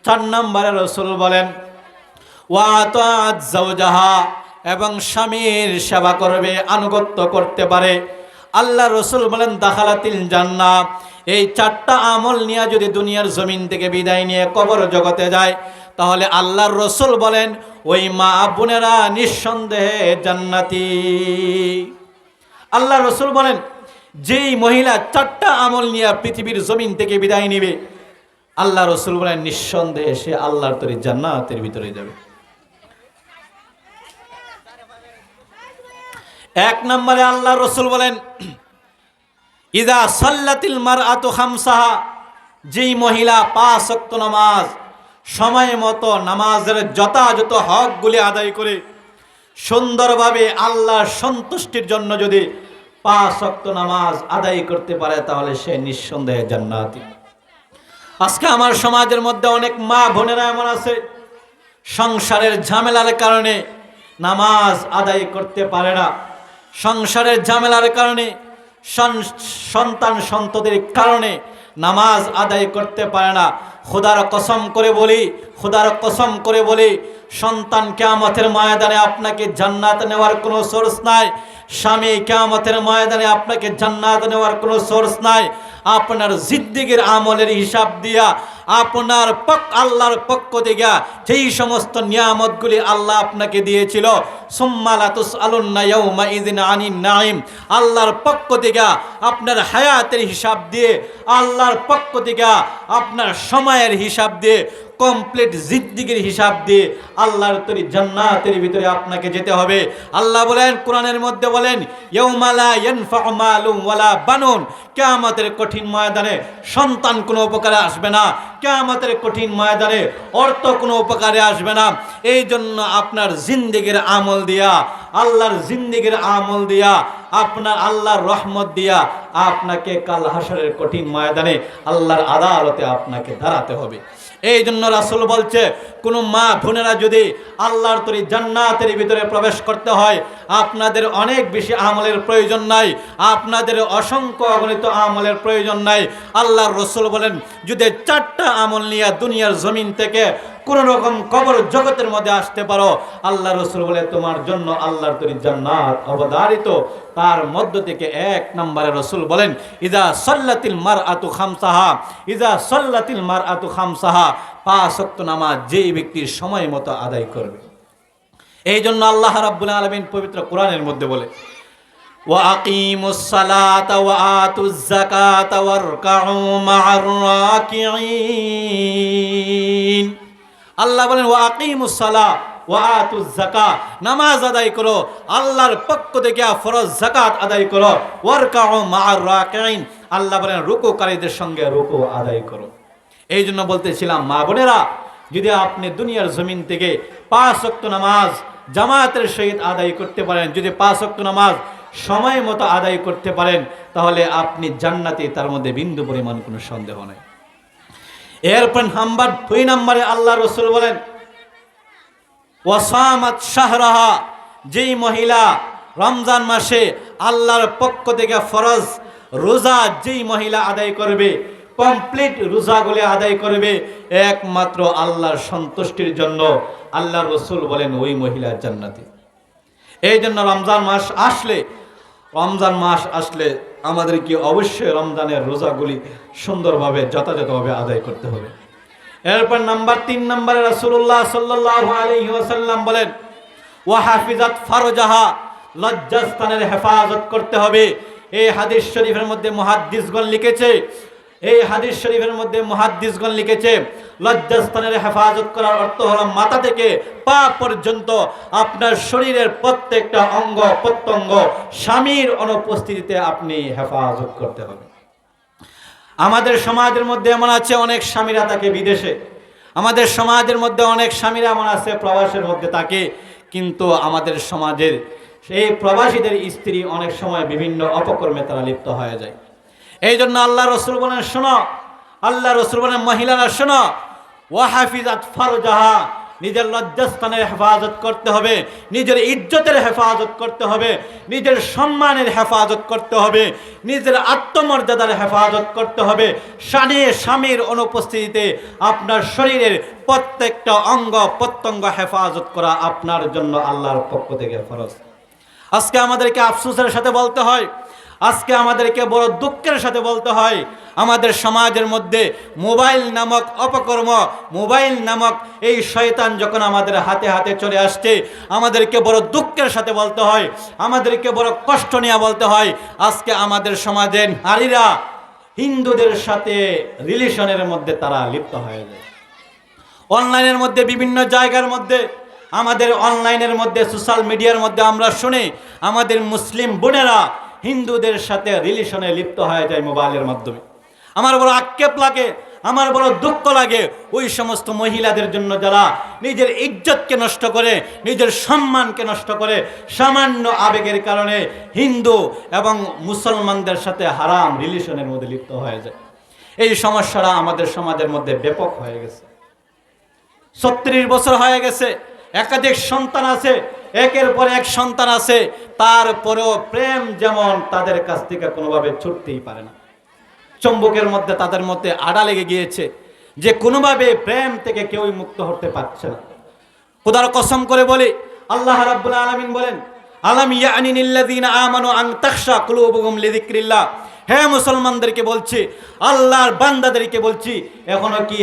4 নম্বরে রাসূল বলেন, ওয়া আতাআত যাওজাহা, এবং স্বামীর সেবা করবে, আনুগত্য করতে পারে। আল্লাহ রাসূল বলেন, দাখালাতিল জান্নাহ। এই 4টা আমল নিয়ে যদি দুনিয়ার জমিন থেকে বিদায় নিয়ে কবর জগতে যায়, তাহলে আল্লাহর রাসূল বলেন ওই মা বোনেরা নিঃসন্দেহে জান্নাতি। আল্লাহ রাসূল বলেন, যেই মহিলা 4টা আমল নিয়ে পৃথিবীর জমিন থেকে বিদায় নেবে, আল্লাহ রাসূল বলেন নিঃসন্দেহে সে আল্লাহর তৈরি জান্নাতের ভিতরে যাবে। 1 নম্বরে আল্লাহ রাসূল বলেন, ইযা সাল্লাতিল মারআতু খামসাহা, যেই মহিলা 5 ওয়াক্ত নামাজ সময় মতো নামাজের যথাযথ হকগুলি আদায় করে সুন্দরভাবে আল্লাহর সন্তুষ্টির জন্য যদি 5 ওয়াক্ত নামাজ আদায় করতে পারে, তাহলে সে নিঃসন্দেহে জান্নাতি। আজকে আমার সমাজের মধ্যে অনেক মা বোনেরা এমন আছে, সংসারের ঝামেলার কারণে নামাজ আদায় করতে পারে না, সংসারের ঝামেলার কারণে, সন্তান সন্ততির কারণে নামাজ আদায় করতে পারে না, খোদার কসম করে বলি, খোদার কসম করে বলি, সন্তান কিয়ামতের ময়দানে আপনাকে জান্নাত নেওয়ার কোনো সোর্স নাই, স্বামী কিয়ামতের ময়দানে আপনাকে জান্নাত নেওয়ার কোনো সোর্স নাই। আপনার জিন্দেগীর আমলের হিসাব দিয়া, আপনার আল্লাহর পক্ষ থেকে যেই সমস্ত নিয়ামতগুলি আল্লাহ আপনাকে দিয়েছিল, সুম্মা লা তুসআলুন্না ইয়াউমা ইযিন আনিন নাঈম, আল্লাহর পক্ষ থেকে আপনার হায়াতের হিসাব দিয়ে, আল্লাহর পক্ষ থেকে আপনার সময়ের হিসাব দিয়ে, কমপ্লিট জিন্দেগীর হিসাব দিয়ে আল্লাহর তৈরি জান্নাতের ভিতরে আপনাকে যেতে হবে। আল্লাহ বলেন, কোরআনের মধ্যে বলেন, ইয়াউমা লা ইয়ানফাউ মালুন ওয়ালা বানুন, কিয়ামতের কঠিন ময়দানে সন্তান কোনো উপকারে আসবে না, কিয়ামতের কঠিন ময়দানে অর্থ কোনো উপকারে আসবে না। এই জন্য আপনার জিন্দেগীর আমল দিয়া, আল্লাহর জিন্দেগীর আমল দিয়া, আপনার আল্লাহর রহমত দিয়া আপনাকে কাল হাসরের কঠিন ময়দানে আল্লাহর আদালতে আপনাকে দাঁড়াতে হবে। এই জন্য রাসূল বলছে, কোনো মা বোনেরা যদি আল্লাহর তৈরি জান্নাতের ভিতরে প্রবেশ করতে হয়, আপনাদের অনেক বেশি আমলের প্রয়োজন নাই, আপনাদের অসংখ্য অগণিত আমলের প্রয়োজন নাই। আল্লাহর রাসূল বলেন, যদি 4টা আমল নিয়ে দুনিয়ার জমিন থেকে কোন রকম কবর জগতের মধ্যে আসতে পারো, আল্লাহ রাসূল বলে তোমার জন্য আল্লাহর তৈরি জান্নাত অবধারিত। তার মধ্য থেকে 1 নম্বরে রাসূল বলেন, ইজা সাল্লাতিল মারআতু খামসাহা, ইজা সাল্লাতিল মারআতু খামসাহা, 5 ওয়াক্ত নামাজ যেই ব্যক্তি সময় মতো আদায় করবে। এই জন্য আল্লাহ রাব্বুল আলামিন পবিত্র কোরআনের মধ্যে বলে, ওয়া আকিমুস সালাতা ওয়া আতুজ যাকাতা ওয়ারকাউ মা'আর রাকিঈন। আল্লাহ বলেন, ওয়া আকিমুস সালাহ ওয়া আতুজ যাকাত, নামাজ আদায় করো, আল্লাহর পক্ষ থেকে ফরজ যাকাত আদায় করো, ওয়ারকাউ মা'আর রাকিঈন, আল্লাহ বলেন রুকুকারীদের সঙ্গে রুকু আদায় করো। এই জন্য বলতেছিলাম, মা বোনেরা, যদি আপনি দুনিয়ার জমিন থেকে 5 ওয়াক্ত নামাজ জামাতের সহিত আদায় করতে পারেন, যদি 5 ওয়াক্ত নামাজ সময় মতো আদায় করতে পারেন, তাহলে আপনি জান্নাতে, তার মধ্যে বিন্দু পরিমাণ কোনো সন্দেহ নেই। এরপর 2 নম্বরে আল্লাহ রাসূল বলেন, ওয়াসামাত শাহরাহা, যেই মহিলা রমজান মাসে আল্লাহর পক্ষ থেকে ফরজ রোজা যেই মহিলা আদায় করবে, কমপ্লিট রোজাগুলি আদায় করবে একমাত্র আল্লাহর সন্তুষ্টির জন্য, আল্লাহর রাসূল বলেন ওই মহিলা জান্নাতি। এই জন্য রমজান মাস আসলে আমাদেরকে অবশ্যই রমজানের রোজাগুলি সুন্দরভাবে যথাযথভাবে আদায় করতে হবে। এরপর 3 নম্বরে রাসূলুল্লাহ সাল্লাল্লাহু আলাইহি ওয়াসাল্লাম বলেন, ওয়া হাফিজাত ফারজাহা, লজ্জাস্থানের হেফাজত করতে হবে। এই হাদিস শরীফের মধ্যে মুহাদ্দিসগণ লিখেছে, এই হাদিস শরীফের মধ্যে মুহাদ্দিসগণ লিখেছে, লজ্জাস্থানের হেফাজত করার অর্থ হলো মাথা থেকে পা পর্যন্ত আপনার শরীরের প্রত্যেকটা অঙ্গ প্রত্যঙ্গ স্বামীর অনুপস্থিতিতে আপনি হেফাজত করতে হবে। আমাদের সমাজের মধ্যে এমন আছে অনেক স্বামীরা থাকে বিদেশে, আমাদের সমাজের মধ্যে অনেক স্বামীরা এমন আছে প্রবাসের মধ্যে থাকে, কিন্তু আমাদের সমাজের সেই প্রবাসীদের স্ত্রী অনেক সময় বিভিন্ন অপকর্মে তারা লিপ্ত হয়ে যায়। এই জন্য আল্লাহ রাসূল বলেন, শোনো, আল্লাহ রাসূল বলেন, মহিলারা শোনো, ওয়া হাফিজাত ফারজাহা, নিজের লজ্জাস্থানের হেফাজত করতে হবে, নিজের ইজ্জতের হেফাজত করতে হবে, নিজের সম্মানের হেফাজত করতে হবে, নিজের আত্মমর্যাদার হেফাজত করতে হবে। স্বামীর অনুপস্থিতিতে আপনার শরীরের প্রত্যেকটা অঙ্গ প্রত্যঙ্গ হেফাজত করা আপনার জন্য আল্লাহর পক্ষ থেকে ফরজ। আজকে আমাদেরকে আফসোসের সাথে বলতে হয়, আজকে আমাদেরকে বড় দুঃখের সাথে বলতে হয়, আমাদের সমাজের মধ্যে মোবাইল নামক অপকর্ম, মোবাইল নামক এই শয়তান যখন আমাদের হাতে হাতে চলে আসছে, আমাদেরকে বড় দুঃখের সাথে বলতে হয়, আমাদেরকে বড় কষ্ট নিয়ে বলতে হয়, আজকে আমাদের সমাজের নারীরা হিন্দুদের সাথে রিলেশনের মধ্যে তারা লিপ্ত হয়ে যায়। অনলাইনের মধ্যে বিভিন্ন জায়গার মধ্যে, আমাদের অনলাইনের মধ্যে সোশ্যাল মিডিয়ার মধ্যে আমরা শুনি আমাদের মুসলিম বোনেরা হিন্দুদের সাথে রিলেশনে লিপ্ত হয়ে যায় মোবাইলের মাধ্যমে। আমার বড় আক্ষেপ লাগে, আমার বড় দুঃখ লাগে ওই সমস্ত মহিলাদের জন্য যারা নিজের ইজ্জতকে নষ্ট করে, নিজের সম্মানকে নষ্ট করে, সামান্য আবেগের কারণে হিন্দু এবং মুসলমানদের সাথে হারাম রিলেশনের মধ্যে লিপ্ত হয়ে যায়। এই সমস্যাটা আমাদের সমাজের মধ্যে ব্যাপক হয়ে গেছে। 36 বছর হয়ে গেছে, একাধিক সন্তান আছে, একের পর এক সন্তান আছে, তারপরেও প্রেম যেমন তাদের কাছ থেকে কোনোভাবে ছুটতেই পারে না। চুম্বকের মধ্যে তাদের মধ্যে আড়া লেগে গিয়েছে, যে কোনোভাবে প্রেম থেকে কেউই মুক্ত হতে পারছে না। খোদার কসম করে বলি, আল্লাহ রাব্বুল আলামিন বলেন, আলাম ইয়ানি লিল্লাযিনা আমানু আন তাখশা কুলুবুহুম লিযিকরিল্লাহ। হে মুসলমানদেরকে বলছি, আল্লাহর বান্দাদেরকে বলছি, এখনো কি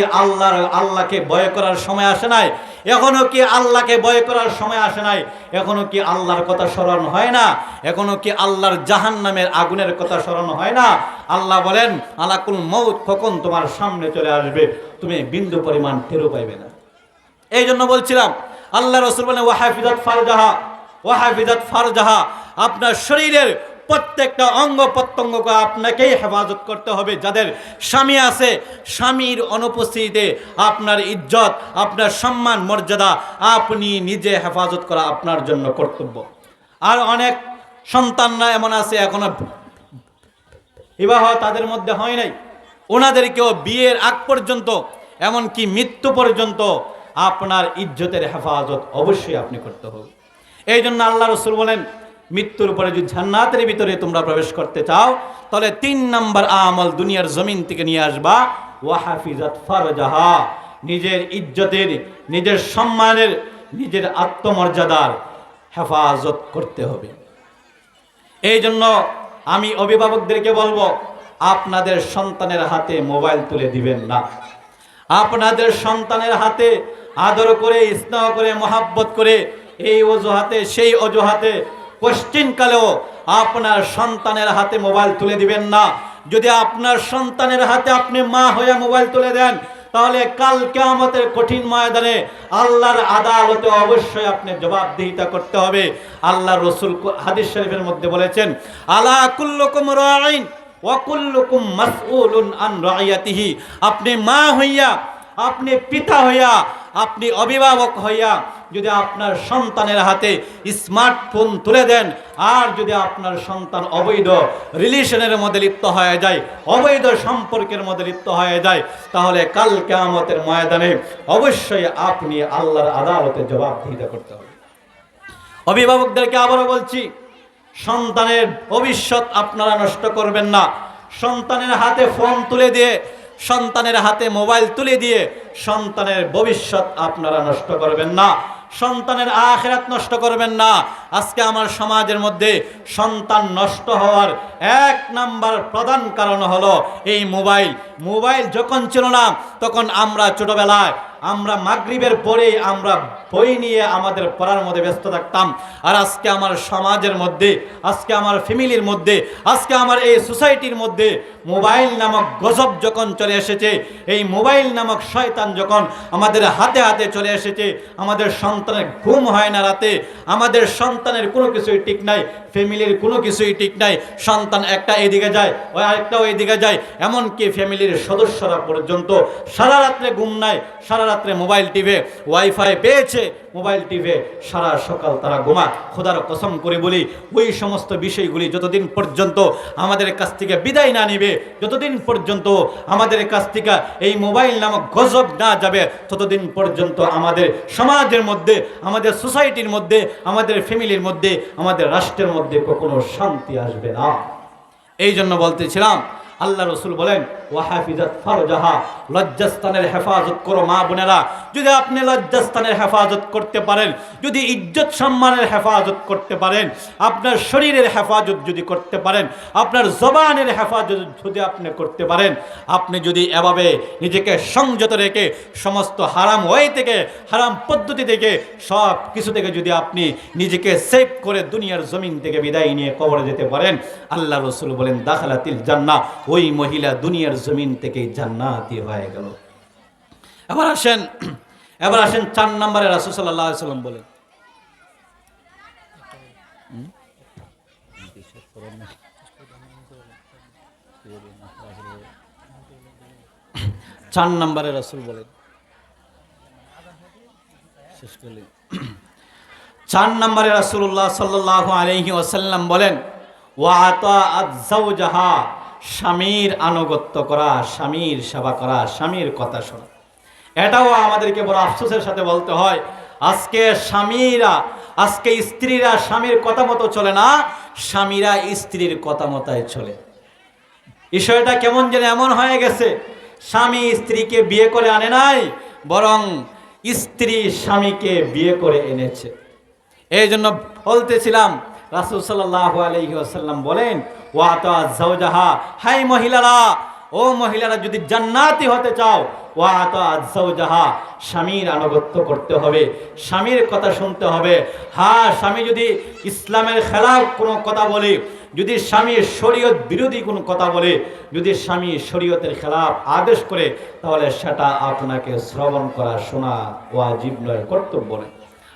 আল্লাহকে ভয় করার সময় আসে নাই? এখনো কি আল্লাহকে ভয় করার সময় আসে নাই? এখনো কি আল্লাহর কথা স্মরণ হয় না? এখনো কি আল্লাহর জাহান্নামের আগুনের কথা স্মরণ হয় না? আল্লাহ বলেন, আলাকুল মউত কখন তোমার সামনে চলে আসবে, তুমি বিন্দু পরিমাণ টেরও পাইবে না। এই জন্য বলছিলাম, আল্লাহ রাসূল বলেন, ওয়াহাফিজাত ফারজাহা, ওয়াহাফিজাত ফারজাহা, আপনার শরীরের প্রত্যেকটা অঙ্গ প্রত্যঙ্গকে আপনাকেই হেফাজত করতে হবে। যাদের স্বামী আছে, স্বামীর অনুপস্থিতিতে আপনার ইজ্জত, আপনার সম্মান মর্যাদা আপনি নিজে হেফাজত করা আপনার জন্য কর্তব্য। আর অনেক সন্তানরা এমন আছে এখনো বিবাহ তাদের মধ্যে হয় নাই, ওনাদেরকেও বিয়ের আগ পর্যন্ত, এমনকি মৃত্যু পর্যন্ত আপনার ইজ্জতের হেফাজত অবশ্যই আপনি করতে হবে। এই জন্য আল্লাহ রাসূল বলেন, মৃত্যুর পরে যদি জান্নাতের ভিতরে তোমরা প্রবেশ করতে চাও, তাহলে 3 নাম্বার আমল দুনিয়ার জমিন থেকে নিয়ে আসবা, ওয়াহাফিজাত ফারজাহা, নিজের ইজ্জতের, নিজের সম্মানের, নিজের আত্মমর্যাদার হেফাজত করতে হবে। এই জন্য আমি অভিভাবকদেরকে বলবো, আপনাদের সন্তানের হাতে মোবাইল তুলে দিবেন না। আপনাদের সন্তানের হাতে আদর করে, স্নেহ করে, মহাব্বত করে, এই অজুহাতে সেই অজুহাতে কোশ্চিনকালেও আপনার সন্তানের হাতে মোবাইল তুলে দিবেন না। যদি আপনার সন্তানের হাতে আপনি মা হয়ে মোবাইল তুলে দেন, তাহলে কাল কিয়ামতের কঠিন ময়দানে আল্লাহর আদালতে অবশ্যই আপনি জবাবদিহিতা করতে হবে। আল্লাহ রাসূল হাদিস শরীফের মধ্যে বলেছেন, আলা কুল্লুকুম রাঈন ওয়া কুল্লুকুম মাসউলুন আন রাইয়াতিহি। আপনি মা হইয়া, আপনি পিতা হইয়া, আপনি অভিভাবক হইয়া যদি আপনার সন্তানের হাতে স্মার্টফোন তুলে দেন, আর যদি আপনার সন্তান অবৈধ রিলেশনের মধ্যে লিপ্ত হয়ে যায়, অবৈধ সম্পর্কের মধ্যে লিপ্ত হয়ে যায়, তাহলে কাল কিয়ামতের ময়দানে অবশ্যই আপনি আল্লাহর আদালতে জবাবদিহিতা করতে হবে। অভিভাবকদেরকে আবারও বলছি, সন্তানের ভবিষ্যৎ আপনারা নষ্ট করবেন না। সন্তানের হাতে ফোন তুলে দিয়ে, সন্তানের হাতে মোবাইল তুলে দিয়ে সন্তানের ভবিষ্যৎ আপনারা নষ্ট করবেন না, সন্তানের আখিরাত নষ্ট করবেন না। আজকে আমার সমাজের মধ্যে সন্তান নষ্ট হওয়ার 1 নাম্বার প্রধান কারণ হলো এই মোবাইল। মোবাইল যখন ছিল না, তখন আমরা ছোটবেলায় আমরা মাগরিবের পরে আমরা বই নিয়ে আমাদের পড়ার মধ্যে ব্যস্ত থাকতাম। আর আজকে আমার সমাজের মধ্যে, আজকে আমার ফ্যামিলির মধ্যে, আজকে আমার এই সোসাইটির মধ্যে মোবাইল নামক গজব যখন চলে এসেছে, এই মোবাইল নামক শয়তান যখন আমাদের হাতে হাতে চলে এসেছে, আমাদের সন্তানের ঘুম হয় না রাতে, আমাদের সন্তানের কোনো কিছুই ঠিক নাই, ফ্যামিলির কোনো কিছুই ঠিক নাই। সন্তান একটা এদিকে যায়, ওই আরেকটাও এদিকে যায়, এমনকি ফ্যামিলির সদস্যরা পর্যন্ত সারা রাত্রে ঘুম নাই, সারা রাত্রে মোবাইল টিভে, ওয়াইফাই পেয়েছে, মোবাইল টিভে সারা সকাল তারা ঘুমা। খোদার কসম করে বলি, ওই সমস্ত বিষয়গুলি যতদিন পর্যন্ত আমাদের কাছ থেকে বিদায় না নিবে, যতদিন পর্যন্ত আমাদের কাছ থেকে এই মোবাইল নামক গজব না যাবে, ততদিন পর্যন্ত আমাদের সমাজের মধ্যে, আমাদের সোসাইটির মধ্যে, আমাদের ফ্যামিলির মধ্যে, আমাদের রাষ্ট্রের মধ্যে কখনো শান্তি আসবে না। এই জন্য বলতেছিলাম, আল্লাহ রাসূল বলেন, ওয়াহাফিজাত ফারজাহা, লজ্জাস্থানের হেফাজত করো মা বোনেরা। যদি আপনি লজ্জাস্থানের হেফাজত করতে পারেন, যদি ইজ্জত সম্মানের হেফাজত করতে পারেন, আপনার শরীরের হেফাজত যদি করতে পারেন, আপনার জবানের হেফাজত যদি আপনি করতে পারেন, আপনি যদি এভাবে নিজেকে সংযত রেখে সমস্ত হারাম ওয়ে থেকে, হারাম পদ্ধতি থেকে, সব কিছু থেকে যদি আপনি নিজেকে সেভ করে দুনিয়ার জমিন থেকে বিদায় নিয়ে কবরে যেতে পারেন, আল্লাহ রাসূল বলেন, দাখালাতিল জান্নাহ, ওই মহিলা দুনিয়ার জমিন থেকে জান্নাতি হয়ে গেল। এবার আসেন 4 নম্বরে রাসূল সাল্লাল্লাহু আলাইহি ওয়াসাল্লাম বলেন, 4 নম্বরে রাসূল বলেন, 4 নম্বরে রাসূলুল্লাহ সাল্লাল্লাহু আলাইহি ওয়াসাল্লাম বলেন, ওয়া আতাআত যাওজাহা, স্বামীর আনুগত্য করা, স্বামীর সেবা করা, স্বামীর কথা শোনা। এটাও আমাদেরকে বড় আফসোসের সাথে বলতে হয়, আজকে স্বামীরা আজকে স্ত্রীরা স্বামীর কথা মতো চলে না, স্বামীরা স্ত্রীর কথা মতোই চলে। বিষয়টা কেমন যেন এমন হয়ে গেছে, স্বামী স্ত্রীকে বিয়ে করে আনে নাই, বরং স্ত্রী স্বামীকে বিয়ে করে এনেছে। এই জন্য বলতেছিলাম, রাসূল সাল্লাল্লাহু আলাইহি ওয়াসাল্লাম বলেন, ওয়া তা'আজ্জাওজাহা, হাই মহিলারা, ও মহিলারা যদি জান্নাতি হতে চাও, ওয়া তা'আজ্জাওজাহা, স্বামীর আনুগত্য করতে হবে, স্বামীর কথা শুনতে হবে। হ্যাঁ, স্বামী যদি ইসলামের খেলাফ কোনো কথা বলে, যদি স্বামী শরীয়ত বিরোধী কোনো কথা বলে, যদি স্বামী শরীয়তের খেলাফ আদেশ করে, তাহলে সেটা আপনাকে শ্রবণ করা, শোনা ওয়াজিব নয়, কর্তব্য নয়।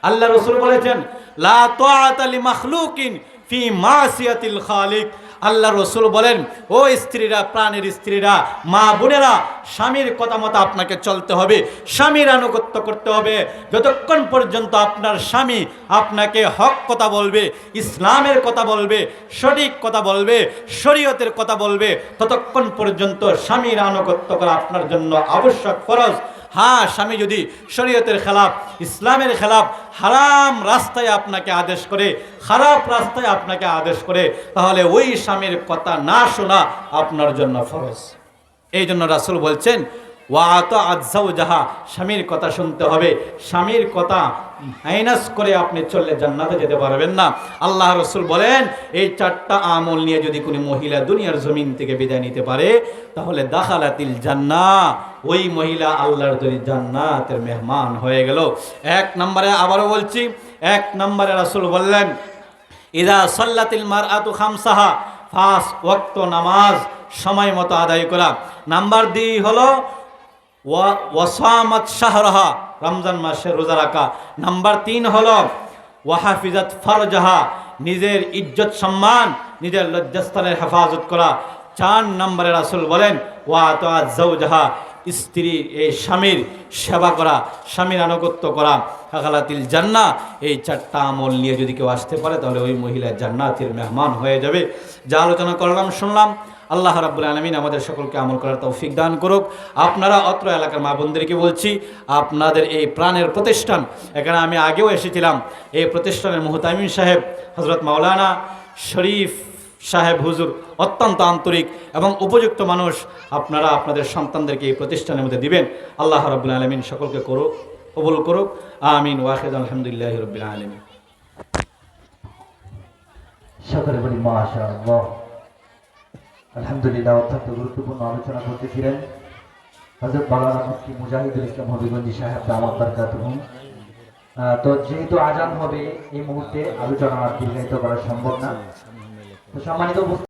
আল্লাহ রাসূল বলেছেন, লা তাআতা লিমাখলুকিন ফি মাসিয়াতিল খালিক। আল্লাহ রাসূল বলেন, ও স্ত্রীরা, প্রাণের স্ত্রীরা, মা বোনেরা, স্বামীর কথা মতো আপনাকে চলতে হবে, স্বামীর আনুগত্য করতে হবে। যতক্ষণ পর্যন্ত আপনার স্বামী আপনাকে হক কথা বলবে, ইসলামের কথা বলবে, সঠিক কথা বলবে, শরীয়তের কথা বলবে, ততক্ষণ পর্যন্ত স্বামীর আনুগত্য করা আপনার জন্য আবশ্যক, ফরজ। হ্যাঁ, স্বামী যদি শরীয়তের খেলাফ, ইসলামের খেলাফ, হারাম রাস্তায় আপনাকে আদেশ করে, খারাপ রাস্তায় আপনাকে আদেশ করে, তাহলে ওই স্বামীর কথা না শোনা আপনার জন্য ফরজ। এই জন্য রাসূল বলছেন, ওয়া তা'আজ্জাওজাহা, স্বামীর কথা শুনতে হবে। স্বামীর কথা মাইনাস করে আপনি চললে জান্নাতে যেতে পারবেন না। আল্লাহ রাসূল বলেন, এই চারটা আমল নিয়ে যদি কোনো মহিলা দুনিয়ার জমিন থেকে বিদায় নিতে পারে, তাহলে দাখালাতিল জান্নাহ, ওই মহিলা আল্লাহর তৈরি জান্নাতের মেহমান হয়ে গেল। এক নম্বরে, আবারও বলছি, এক নম্বরে রাসূল বললেন, ইযা সাল্লাতিল মারআতু খামসাহা, 5 ওয়াক্ত নামাজ সময় মতো আদায় করা। নাম্বার 2 হলো ওয়াসামাত শাহরাহা, রমজান মাসে রোজা রাখা। নাম্বার 3 হলো ওয়াহাফিজাত ফারজাহা, নিজের ইজ্জত সম্মান, নিজের লজ্জাস্থানের হেফাজত করা। 4 নম্বরে রাসূল বলেন, ওয়া তা'আজ্জাওজাহা, স্ত্রী, এই স্বামীর সেবা করা, স্বামীর আনুগত্য করা। দাখালাতিল জান্নাহ, এই 4টা আমল নিয়ে যদি কেউ আসতে পারে, তাহলে ওই মহিলা জান্নাতের মেহমান হয়ে যাবে। যা আলোচনা করলাম, শুনলাম, আল্লাহ রাব্বুল আলামিন আমাদের সকলকে আমল করার তৌফিক দান করুক। আপনারা অত্র এলাকার মা বোনদেরকে বলছি, আপনাদের এই প্রাণের প্রতিষ্ঠান, এখানে আমি আগেও এসেছিলাম, এই প্রতিষ্ঠানের মুহতামিম সাহেব হযরত মাওলানা শরীফ সাহেব হুজুর অত্যন্ত আন্তরিক এবং উপযুক্ত মানুষ। আপনারা আপনাদের সন্তানদেরকে এই প্রতিষ্ঠানের মধ্যে দিবেন। আল্লাহ রাব্বুল আলামিন সকলকে কবুল করুক। আমিন। ওয়াখির আলহামদুলিল্লাহি রাব্বিল আলামিন। সকলে বলি মাশাআল্লাহ। আলহামদুলিল্লাহ। অত্যন্ত গুরুত্বপূর্ণ আলোচনা করতেছিলেন হযরত মাওলানা মুফতি মুজাহিদুল ইসলাম হবিগঞ্জি সাহেব, দামাত বারাকাতুহুম। তো যেহেতু আজান হবে, এই মুহূর্তে আলোচনা দীর্ঘায়িত করা সম্ভব না। তো সম্মানিত